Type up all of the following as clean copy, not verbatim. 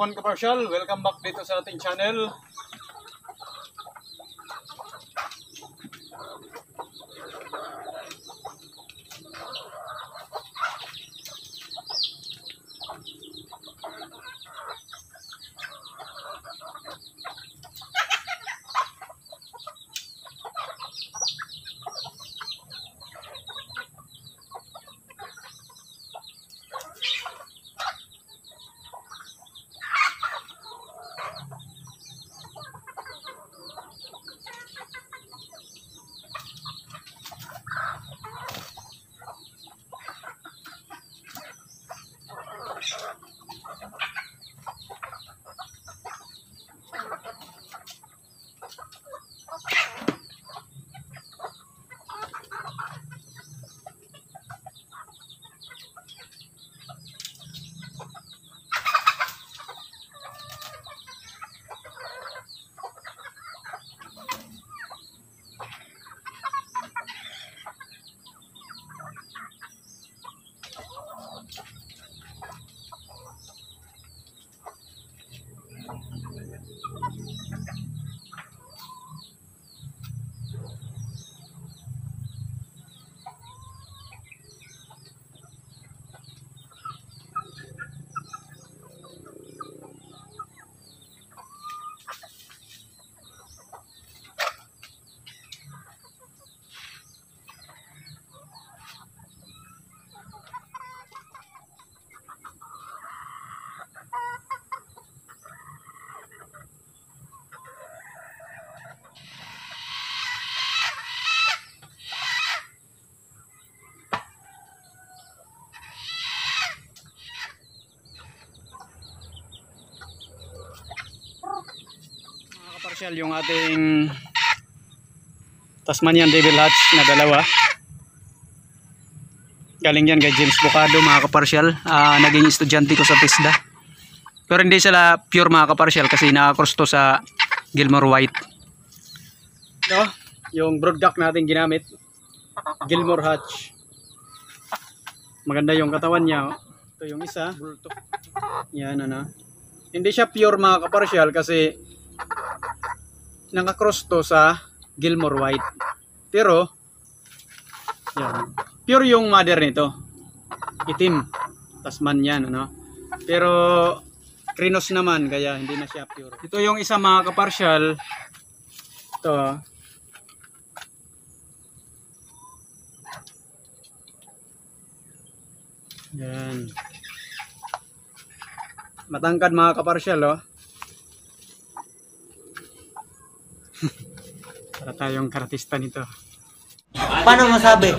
hapon kaparsyal, welcome back dito sa ating channel. Kaparsyal, yung ating Tasmanian Devil Hatch na dalawa galing yan kay James Bocado mga kaparsyal. Naging estudyante ko sa TESDA, pero hindi sila pure mga kaparsyal kasi nakakross to sa Gilmore White. Ito yung broodcock natin ginamit, Gilmore Hatch. Maganda yung katawan niya. Ito yung isa, yan ano. Hindi siya pure mga kaparsyal kasi nakakross to sa Gilmore White, pero yan, pure yung mother nito, itim, Tasmanian ano, pero krinos naman kaya hindi na siya pure. Ito yung isa mga kaparsyal, ito yan, matangkad mga kaparsyal oh. Para tayong karatista nito. Paano masabi?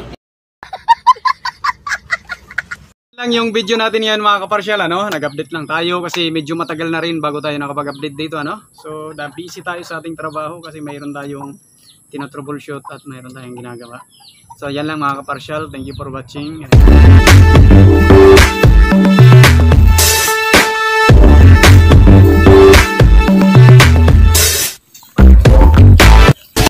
Lang yung video natin yan mga kaparsyal ano, nag-update lang tayo kasi medyo matagal na rin bago tayo nakapag-update dito ano. So busy tayo sa ating trabaho kasi mayroon tayong tinotroubleshoot at mayroon tayong ginagawa. So yan lang mga kaparsyal, thank you for watching.